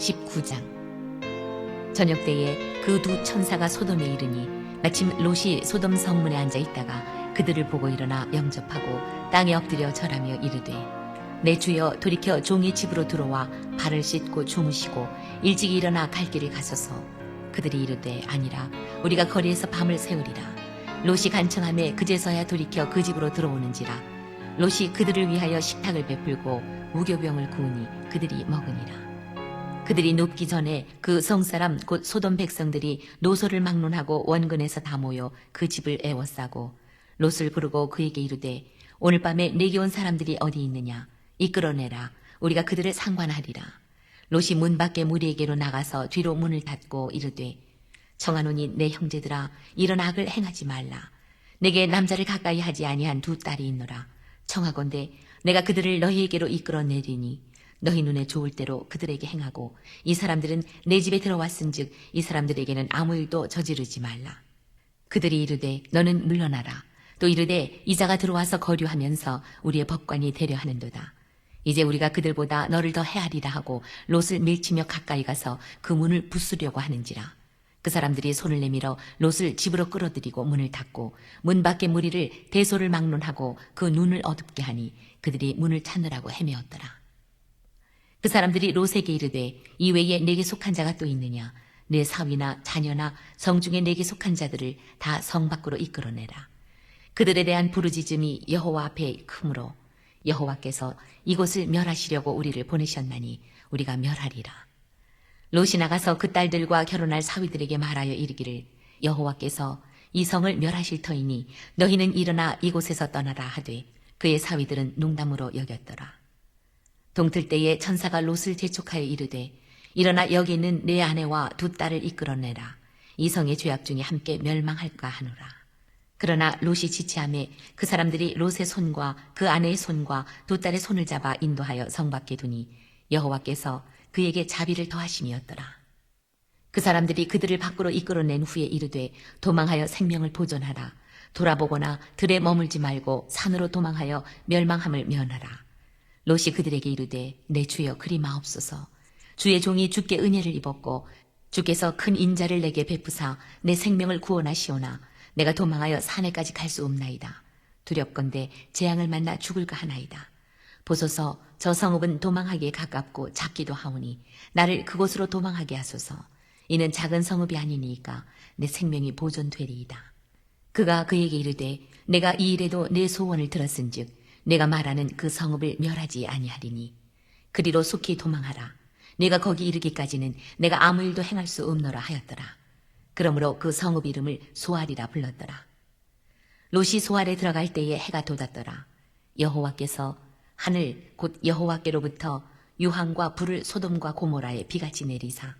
19장. 저녁 때에 그 두 천사가 소돔에 이르니 마침 롯이 소돔 성문에 앉아 있다가 그들을 보고 일어나 영접하고 땅에 엎드려 절하며 이르되, 내 주여, 돌이켜 종의 집으로 들어와 발을 씻고 주무시고 일찍 일어나 갈 길을 가소서. 그들이 이르되, 아니라 우리가 거리에서 밤을 새우리라. 롯이 간청하매 그제서야 돌이켜 그 집으로 들어오는지라. 롯이 그들을 위하여 식탁을 베풀고 무교병을 구우니 그들이 먹으니라. 그들이 눕기 전에 그 성사람 곧 소돔 백성들이 노소를 막론하고 원근에서 다 모여 그 집을 애워싸고 롯을 부르고 그에게 이르되, 오늘 밤에 내게 온 사람들이 어디 있느냐? 이끌어내라. 우리가 그들을 상관하리라. 롯이 문 밖에 무리에게로 나가서 뒤로 문을 닫고 이르되, 청하노니 내 형제들아, 이런 악을 행하지 말라. 내게 남자를 가까이 하지 아니한 두 딸이 있노라. 청하건대 내가 그들을 너희에게로 이끌어내리니 너희 눈에 좋을 대로 그들에게 행하고 이 사람들은 내 집에 들어왔은즉 이 사람들에게는 아무 일도 저지르지 말라. 그들이 이르되, 너는 물러나라. 또 이르되, 이자가 들어와서 거류하면서 우리의 법관이 되려 하는도다. 이제 우리가 그들보다 너를 더 헤아리라 하고 롯을 밀치며 가까이 가서 그 문을 부수려고 하는지라. 그 사람들이 손을 내밀어 롯을 집으로 끌어들이고 문을 닫고 문 밖의 무리를 대소를 막론하고 그 눈을 어둡게 하니 그들이 문을 찾느라고 헤매었더라. 그 사람들이 롯에게 이르되, 이외에 내게 속한 자가 또 있느냐? 내 사위나 자녀나 성중에 내게 속한 자들을 다 성 밖으로 이끌어내라. 그들에 대한 부르짖음이 여호와 앞에 크므로 여호와께서 이곳을 멸하시려고 우리를 보내셨나니 우리가 멸하리라. 롯이 나가서 그 딸들과 결혼할 사위들에게 말하여 이르기를, 여호와께서 이 성을 멸하실 터이니 너희는 일어나 이곳에서 떠나라 하되 그의 사위들은 농담으로 여겼더라. 동틀 때에 천사가 롯을 재촉하여 이르되, 일어나 여기 있는 내 아내와 두 딸을 이끌어내라. 이 성의 죄악 중에 함께 멸망할까 하노라. 그러나 롯이 지체하매 그 사람들이 롯의 손과 그 아내의 손과 두 딸의 손을 잡아 인도하여 성 밖에 두니 여호와께서 그에게 자비를 더하심이었더라. 그 사람들이 그들을 밖으로 이끌어낸 후에 이르되, 도망하여 생명을 보존하라. 돌아보거나 들에 머물지 말고 산으로 도망하여 멸망함을 면하라. 롯이 그들에게 이르되, 내 주여 그리 마옵소서. 주의 종이 주께 은혜를 입었고 주께서 큰 인자를 내게 베푸사 내 생명을 구원하시오나 내가 도망하여 산에까지 갈 수 없나이다. 두렵건대 재앙을 만나 죽을까 하나이다. 보소서, 저 성읍은 도망하기에 가깝고 작기도 하오니 나를 그곳으로 도망하게 하소서. 이는 작은 성읍이 아니니까 내 생명이 보존되리이다. 그가 그에게 이르되, 내가 이 일에도 내 소원을 들었은즉 내가 말하는 그 성읍을 멸하지 아니하리니 그리로 속히 도망하라. 내가 거기 이르기까지는 내가 아무 일도 행할 수 없노라 하였더라. 그러므로 그 성읍 이름을 소알이라 불렀더라. 롯이 소알에 들어갈 때에 해가 돋았더라. 여호와께서 하늘 곧 여호와께로부터 유황과 불을 소돔과 고모라에 비같이 내리사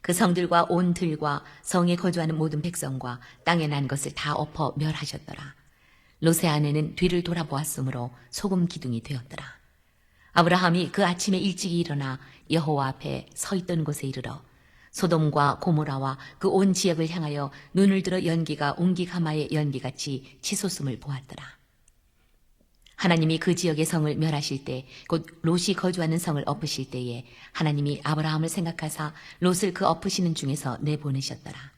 그 성들과 온 들과 성에 거주하는 모든 백성과 땅에 난 것을 다 엎어 멸하셨더라. 롯의 아내는 뒤를 돌아보았으므로 소금 기둥이 되었더라. 아브라함이 그 아침에 일찍이 일어나 여호와 앞에 서 있던 곳에 이르러 소돔과 고모라와 그 온 지역을 향하여 눈을 들어 연기가 옹기가마의 연기같이 치솟음을 보았더라. 하나님이 그 지역의 성을 멸하실 때, 곧 롯이 거주하는 성을 엎으실 때에 하나님이 아브라함을 생각하사 롯을 그 엎으시는 중에서 내보내셨더라.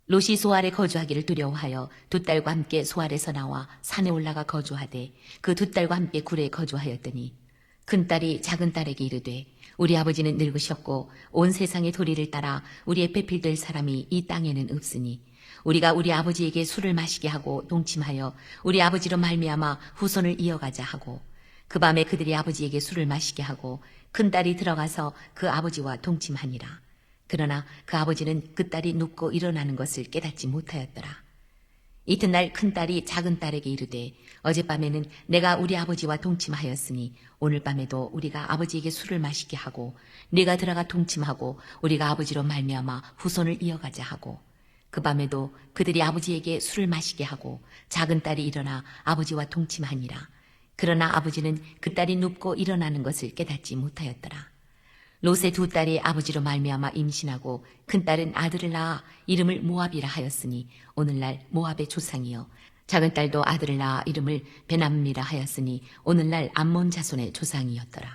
롯이 소알에 거주하기를 두려워하여 두 딸과 함께 소알에서 나와 산에 올라가 거주하되 그 두 딸과 함께 굴에 거주하였더니 큰딸이 작은 딸에게 이르되, 우리 아버지는 늙으셨고 온 세상의 도리를 따라 우리의 배필될 사람이 이 땅에는 없으니 우리가 우리 아버지에게 술을 마시게 하고 동침하여 우리 아버지로 말미암아 후손을 이어가자 하고, 그 밤에 그들이 아버지에게 술을 마시게 하고 큰딸이 들어가서 그 아버지와 동침하니라. 그러나 그 아버지는 그 딸이 눕고 일어나는 것을 깨닫지 못하였더라. 이튿날 큰딸이 작은 딸에게 이르되, 어젯밤에는 내가 우리 아버지와 동침하였으니 오늘 밤에도 우리가 아버지에게 술을 마시게 하고 네가 들어가 동침하고 우리가 아버지로 말미암아 후손을 이어가자 하고, 그 밤에도 그들이 아버지에게 술을 마시게 하고 작은 딸이 일어나 아버지와 동침하니라. 그러나 아버지는 그 딸이 눕고 일어나는 것을 깨닫지 못하였더라. 롯의 두 딸이 아버지로 말미암아 임신하고 큰딸은 아들을 낳아 이름을 모압이라 하였으니 오늘날 모압의 조상이요, 작은 딸도 아들을 낳아 이름을 베남미라 하였으니 오늘날 암몬 자손의 조상이었더라.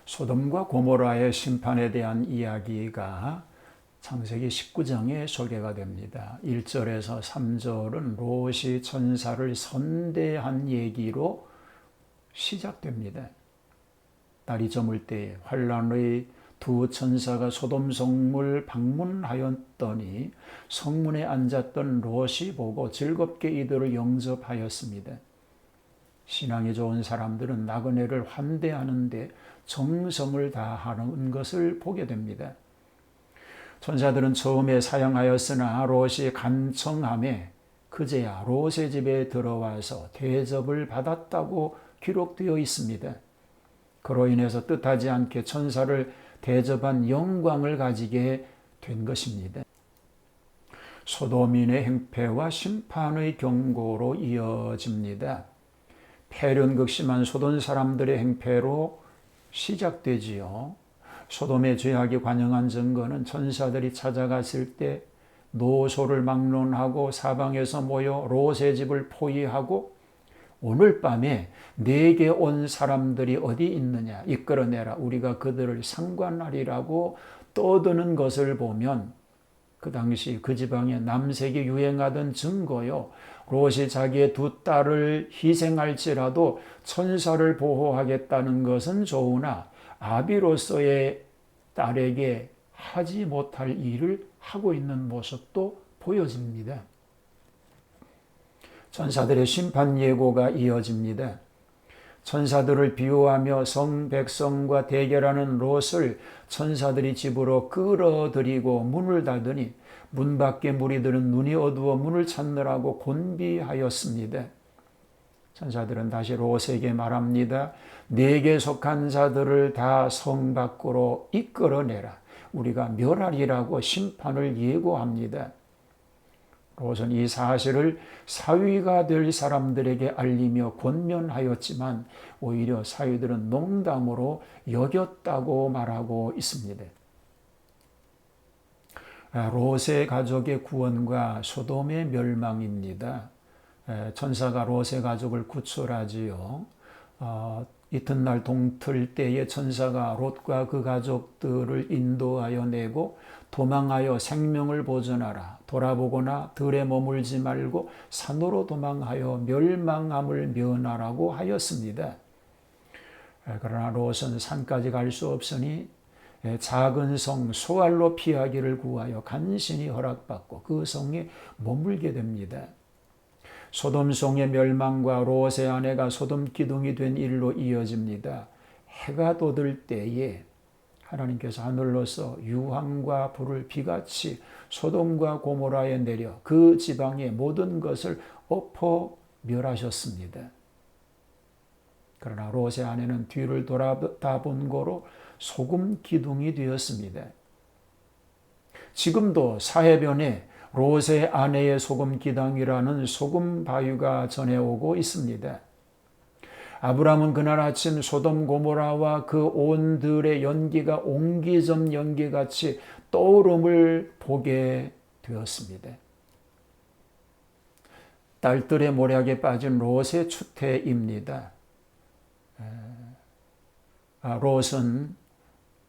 소돔과 고모라의 심판에 대한 이야기가 창세기 19장에 소개가 됩니다. 1절에서 3절은 롯이 천사를 선대한 얘기로 시작됩니다. 날이 저물 때에 환란의 두 천사가 소돔 성문을 방문하였더니 성문에 앉았던 롯이 보고 즐겁게 이들을 영접하였습니다. 신앙이 좋은 사람들은 나그네를 환대하는데 정성을 다하는 것을 보게 됩니다. 천사들은 처음에 사양하였으나 롯이 간청함에 그제야 롯의 집에 들어와서 대접을 받았다고 기록되어 있습니다. 그로 인해서 뜻하지 않게 천사를 대접한 영광을 가지게 된 것입니다. 소돔인의 행패와 심판의 경고로 이어집니다. 패륜극심한 소돔 사람들의 행패로 시작되지요. 소돔의 죄악이 관영한 증거는 천사들이 찾아갔을 때 노소를 막론하고 사방에서 모여 롯의 집을 포위하고 오늘 밤에 내게 온 사람들이 어디 있느냐 이끌어내라 우리가 그들을 상관하리라고 떠드는 것을 보면 그 당시 그 지방에 남색이 유행하던 증거요. 롯이 자기의 두 딸을 희생할지라도 천사를 보호하겠다는 것은 좋으나 아비로서의 딸에게 하지 못할 일을 하고 있는 모습도 보여집니다. 천사들의 심판 예고가 이어집니다. 천사들을 비유하며 성 백성과 대결하는 롯을 천사들이 집으로 끌어들이고 문을 닫으니 문 밖에 무리들은 눈이 어두워 문을 찾느라고 곤비하였습니다. 천사들은 다시 롯에게 말합니다. 네게 속한 자들을 다 성 밖으로 이끌어내라. 우리가 멸하리라고 심판을 예고합니다. 롯은 이 사실을 사위가 될 사람들에게 알리며 권면하였지만 오히려 사위들은 농담으로 여겼다고 말하고 있습니다. 롯의 가족의 구원과 소돔의 멸망입니다. 천사가 롯의 가족을 구출하지요. 이튿날 동틀 때에 천사가 롯과 그 가족들을 인도하여 내고 도망하여 생명을 보존하라. 돌아보거나 들에 머물지 말고 산으로 도망하여 멸망함을 면하라고 하였습니다. 그러나 롯은 산까지 갈 수 없으니 작은 성 소알로 피하기를 구하여 간신히 허락받고 그 성에 머물게 됩니다. 소돔성의 멸망과 롯의 아내가 소돔 기둥이 된 일로 이어집니다. 해가 돋을 때에 하나님께서 하늘로서 유황과 불을 비같이 소돔과 고모라에 내려 그 지방의 모든 것을 엎어 멸하셨습니다. 그러나 롯의 아내는 뒤를 돌아다본 고로 소금 기둥이 되었습니다. 지금도 사해변에 롯의 아내의 소금 기둥이라는 소금 바위가 전해오고 있습니다. 아브라함은 그날 아침 소돔 고모라와 그 온 들의 연기가 옹기점 연기같이 떠오름을 보게 되었습니다. 딸들의 모략에 빠진 롯의 추태입니다. 롯은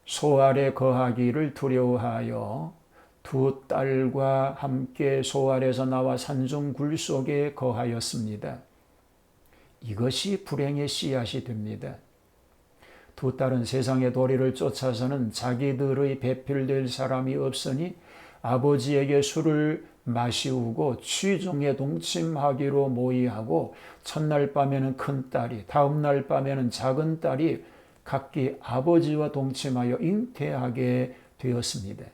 소알에 거하기를 두려워하여 두 딸과 함께 소알에서 나와 산중 굴 속에 거하였습니다. 이것이 불행의 씨앗이 됩니다. 두 딸은 세상의 도리를 쫓아서는 자기들의 배필될 사람이 없으니 아버지에게 술을 마시우고 취중에 동침하기로 모의하고 첫날 밤에는 큰 딸이 다음 날 밤에는 작은 딸이 각기 아버지와 동침하여 잉태하게 되었습니다.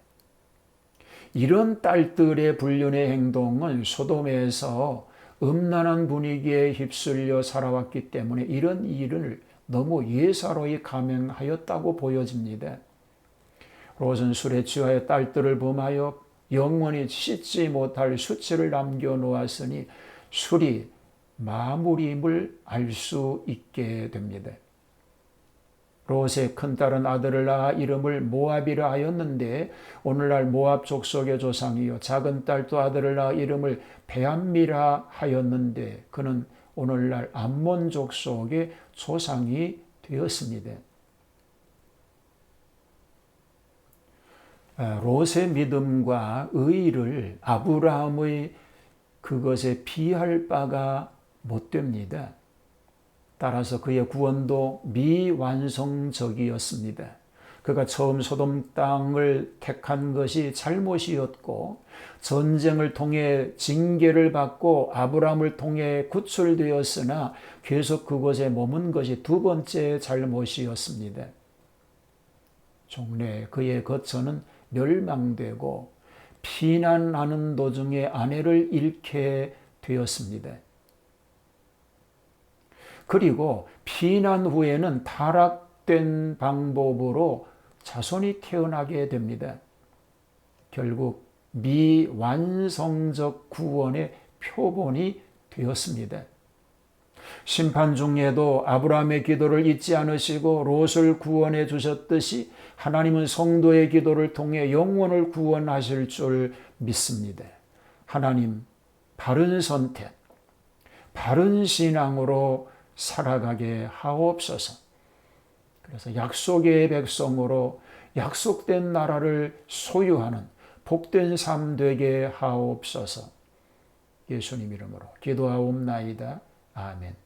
이런 딸들의 불륜의 행동은 소돔에서 음란한 분위기에 휩쓸려 살아왔기 때문에 이런 일을 너무 예사로이 감행하였다고 보여집니다. 롯은 술에 취하여 딸들을 범하여 영원히 씻지 못할 수치를 남겨놓았으니 술이 마무리임을 알 수 있게 됩니다. 롯의 큰딸은 아들을 낳아 이름을 모압이라 하였는데 오늘날 모압 족속의 조상이요 작은 딸도 아들을 낳아 이름을 베암미라 하였는데 그는 오늘날 암몬 족속의 조상이 되었습니다. 롯의 믿음과 의를 아브라함의 그것에 비할 바가 못 됩니다. 따라서 그의 구원도 미완성적이었습니다. 그가 처음 소돔 땅을 택한 것이 잘못이었고 전쟁을 통해 징계를 받고 아브라함을 통해 구출되었으나 계속 그곳에 머문 것이 두 번째 잘못이었습니다. 종래 그의 거처는 멸망되고 피난하는 도중에 아내를 잃게 되었습니다. 그리고 피난 후에는 타락된 방법으로 자손이 태어나게 됩니다. 결국 미완성적 구원의 표본이 되었습니다. 심판 중에도 아브라함의 기도를 잊지 않으시고 롯을 구원해 주셨듯이 하나님은 성도의 기도를 통해 영혼을 구원하실 줄 믿습니다. 하나님, 바른 선택, 바른 신앙으로 살아가게 하옵소서. 그래서 약속의 백성으로 약속된 나라를 소유하는 복된 삶 되게 하옵소서. 예수님 이름으로 기도하옵나이다. 아멘.